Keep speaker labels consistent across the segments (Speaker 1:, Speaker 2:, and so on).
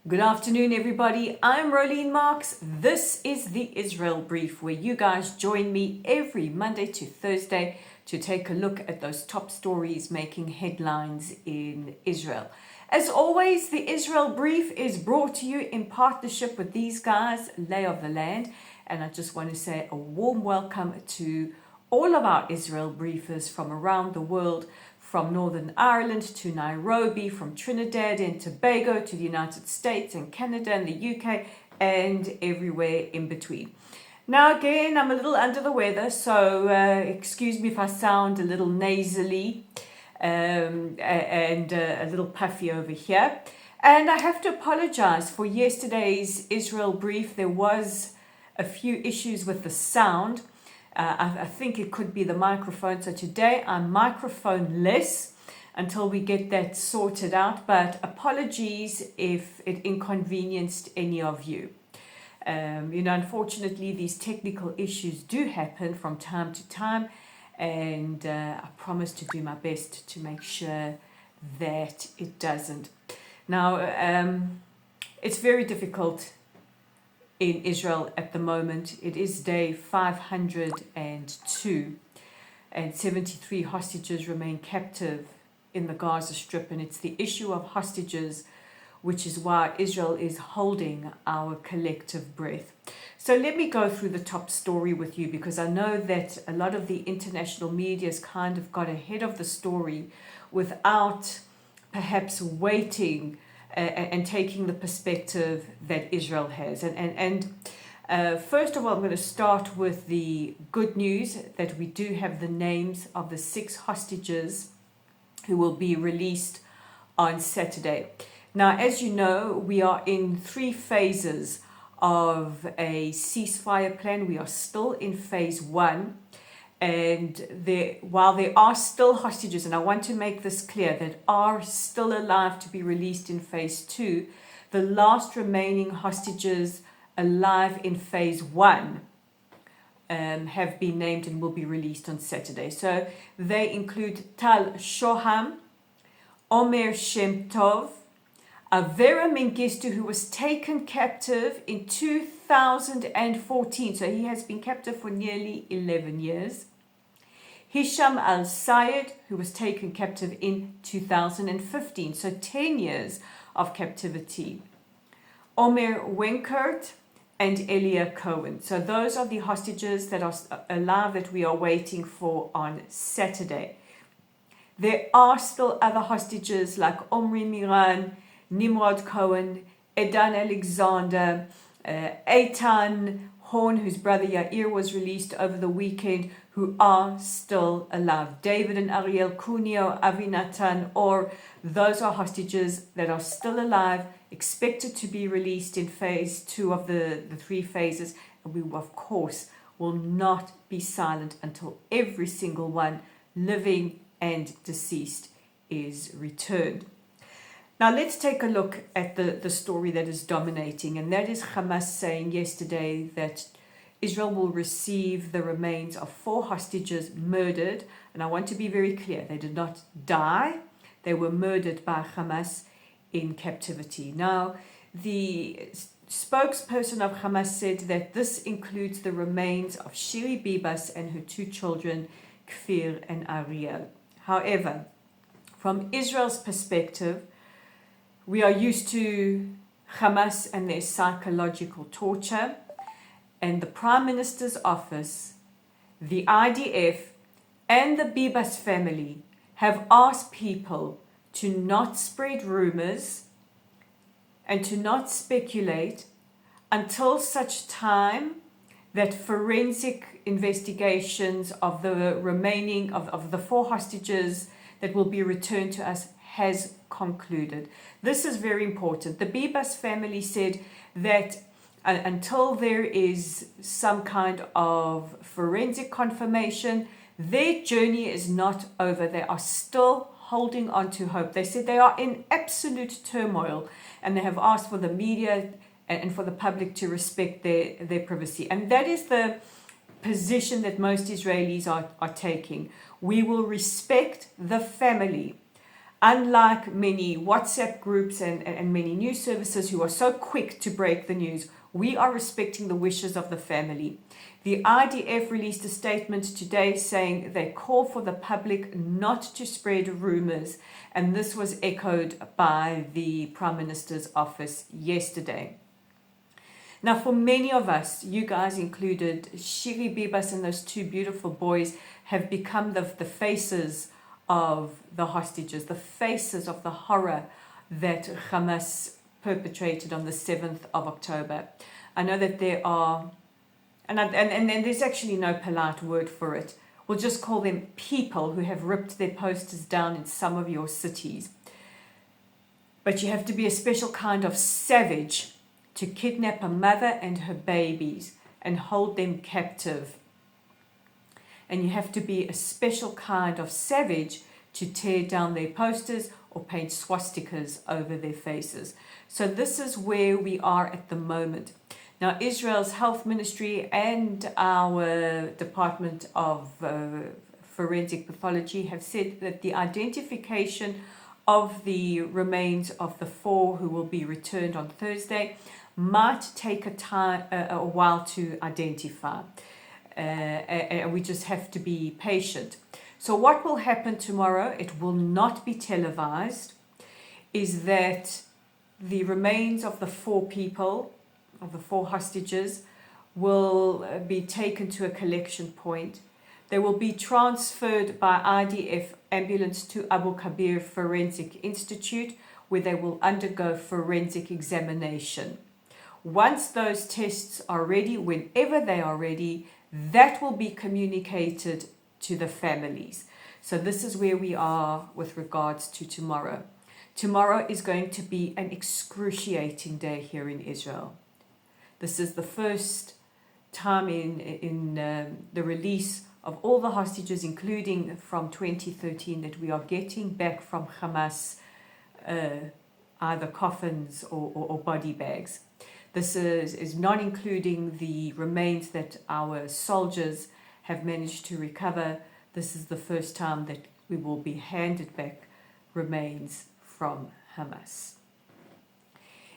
Speaker 1: Good afternoon, everybody. I'm Rolene Marks. This is the Israel Brief, where you guys join me every Monday to Thursday to take a look at those top stories making headlines in Israel. As always, the Israel Brief is brought to you in partnership with these guys, Lay of the Land. And I just want to say a warm welcome to all of our Israel briefers from around the world, from Northern Ireland to Nairobi, from Trinidad and Tobago to the United States and Canada and the UK and everywhere in between. Now again, I'm a little under the weather, so excuse me if I sound a little nasally and a little puffy over here. And I have to apologize for yesterday's Israel brief. There was a few issues with the sound. I think it could be the microphone. So today I'm microphone-less until we get that sorted out. But apologies if it inconvenienced any of you. Unfortunately, these technical issues do happen from time to time. And I promise to do my best to make sure that it doesn't. Now, it's very difficult in Israel at the moment. It is day 502 and 73 hostages remain captive in the Gaza Strip, and it's the issue of hostages which is why Israel is holding our collective breath. So let me go through the top story with you, because I know that a lot of the international media has kind of got ahead of the story without perhaps waiting and taking the perspective that Israel has. And first of all, I'm going to start with the good news that we do have the names of the 6 hostages who will be released on Saturday. Now, as you know, we are in 3 phases of a ceasefire plan. We are still in phase 1. And while there are still hostages, and I want to make this clear, that are still alive to be released in phase 2, the last remaining hostages alive in phase 1 have been named and will be released on Saturday. So they include Tal Shoham, Omer Shem Tov, Avera Mengistu, who was taken captive in 2014. So he has been captive for nearly 11 years. Hisham al-Sayed, who was taken captive in 2015, so 10 years of captivity. Omer Wenkert and Elia Cohen. So those are the hostages that are alive that we are waiting for on Saturday. There are still other hostages like Omri Miran, Nimrod Cohen, Edan Alexander, Eitan Horn, whose brother Yair was released over the weekend, who are still alive. David and Ariel Cunio, Avi Natan, or those are hostages that are still alive, expected to be released in phase 2 of the 3 phases. And we, of course, will not be silent until every single one, living and deceased, is returned. Now let's take a look at the story that is dominating, and that is Hamas saying yesterday that Israel will receive the remains of 4 hostages murdered. And I want to be very clear, they did not die. They were murdered by Hamas in captivity. Now, the spokesperson of Hamas said that this includes the remains of Shiri Bibas and her 2 children, Kfir and Ariel. However, from Israel's perspective, we are used to Hamas and their psychological torture. And the Prime Minister's office, the IDF, and the Bibas family have asked people to not spread rumors and to not speculate until such time that forensic investigations of the remaining of the 4 hostages that will be returned to us has concluded. This is very important. The Bibas family said that until there is some kind of forensic confirmation, their journey is not over. They are still holding on to hope. They said they are in absolute turmoil, and they have asked for the media and for the public to respect their privacy. And that is the position that most Israelis are taking. We will respect the family Unlike many WhatsApp groups and many news services who are so quick to break the news, we are respecting the wishes of the family. The IDF released a statement today saying they call for the public not to spread rumors, and this was echoed by the Prime Minister's office yesterday. Now, for many of us, you guys included, Shiri Bibas and those two beautiful boys have become the faces of the hostages, the faces of the horror that Hamas perpetrated on the 7th of October. I know that there are, and there's actually no polite word for it. We'll just call them people who have ripped their posters down in some of your cities. But you have to be a special kind of savage to kidnap a mother and her babies and hold them captive. And you have to be a special kind of savage to tear down their posters or paint swastikas over their faces. So this is where we are at the moment. Now, Israel's health ministry and our Department of Forensic Pathology have said that the identification of the remains of the 4 who will be returned on Thursday might take a while to identify. And we just have to be patient. So what will happen tomorrow, it will not be televised, is that the remains of the 4 people, of the 4 hostages, will be taken to a collection point. They will be transferred by IDF ambulance to Abu Kabir Forensic Institute, where they will undergo forensic examination. Once those tests are ready, whenever they are ready, that will be communicated to the families. So this is where we are with regards to tomorrow. Tomorrow is going to be an excruciating day here in Israel. This is the first time in the release of all the hostages, including from 2013, that we are getting back from Hamas either coffins or body bags. This is not including the remains that our soldiers have managed to recover. This is the first time that we will be handed back remains from Hamas.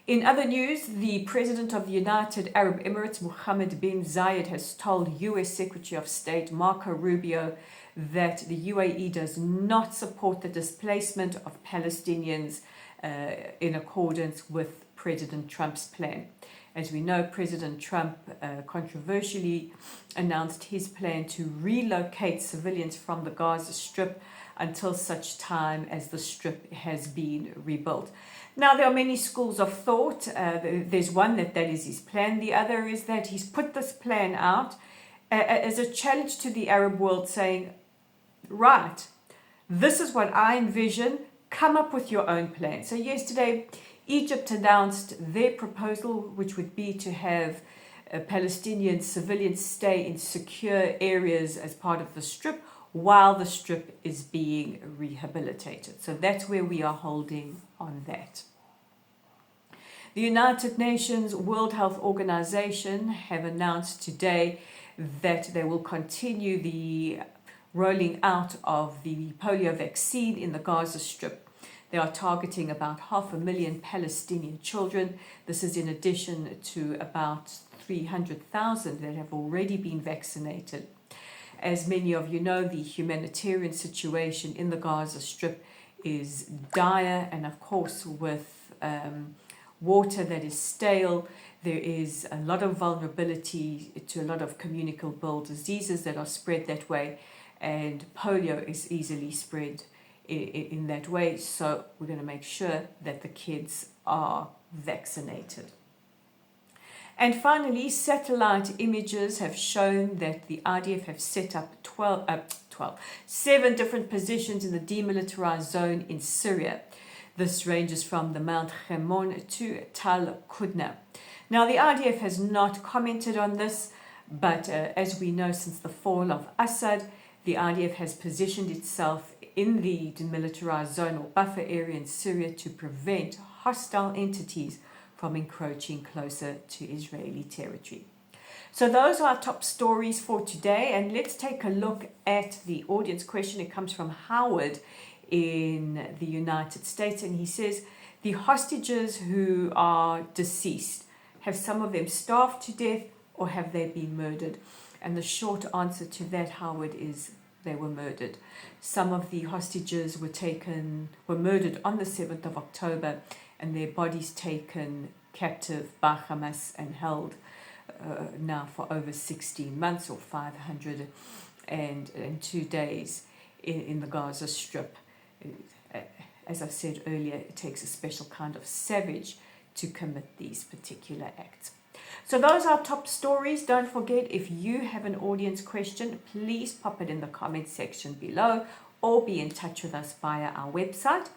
Speaker 1: In other news, the President of the United Arab Emirates, Mohammed bin Zayed, has told US Secretary of State Marco Rubio that the UAE does not support the displacement of Palestinians in accordance with President Trump's plan. As we know, President Trump controversially announced his plan to relocate civilians from the Gaza Strip until such time as the Strip has been rebuilt. Now, there are many schools of thought. There's one that is his plan. The other is that he's put this plan out as a challenge to the Arab world, saying, right, this is what I envision, come up with your own plan. So yesterday, Egypt announced their proposal, which would be to have Palestinian civilians stay in secure areas as part of the Strip while the Strip is being rehabilitated. So that's where we are holding on that. The United Nations World Health Organization have announced today that they will continue the rolling out of the polio vaccine in the Gaza Strip. They are targeting about 500,000 Palestinian children. This is in addition to about 300,000 that have already been vaccinated. As many of you know, the humanitarian situation in the Gaza Strip is dire, and of course with water that is stale, there is a lot of vulnerability to a lot of communicable diseases that are spread that way, and polio is easily spread in that way. So we're going to make sure that the kids are vaccinated. And finally, satellite images have shown that the IDF have set up 7 different positions in the demilitarized zone in Syria. This ranges from the Mount Hermon to Tal Qudna. Now, the IDF has not commented on this, but as we know, since the fall of Assad, the IDF has positioned itself in the demilitarized zone or buffer area in Syria to prevent hostile entities from encroaching closer to Israeli territory. So those are our top stories for today, and let's take a look at the audience question. It comes from Howard in the United States, and he says the hostages who are deceased, have some of them starved to death or have they been murdered? And the short answer to that, Howard, is they were murdered. Some of the hostages were murdered on the 7th of October, and their bodies taken captive by Hamas and held now for over 16 months or 502 days in the Gaza Strip. As I've said earlier, it takes a special kind of savage to commit these particular acts. So those are top stories. Don't forget, if you have an audience question, please pop it in the comment section below or be in touch with us via our website.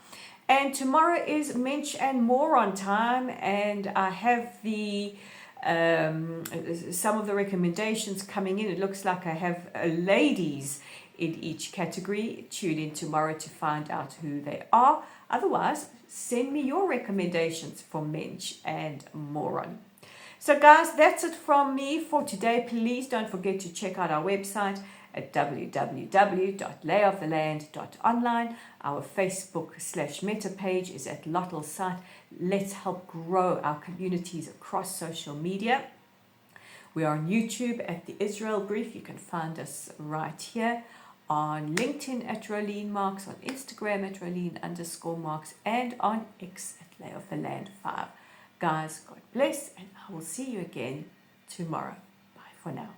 Speaker 1: And tomorrow is Mensch and Moron time, and I have some of the recommendations coming in. It looks like I have ladies in each category. Tune in tomorrow to find out who they are. Otherwise, send me your recommendations for Mensch and Moron. So guys, that's it from me for today. Please don't forget to check out our website at www.layoftheland.online. Our Facebook/Meta page is at Lottel site. Let's help grow our communities across social media. We are on YouTube at The Israel Brief. You can find us right here. On LinkedIn at Rolene Marks, on Instagram at Rolene_Marks, and on X at Lay of the Land 5. Guys, God bless, and I will see you again tomorrow. Bye for now.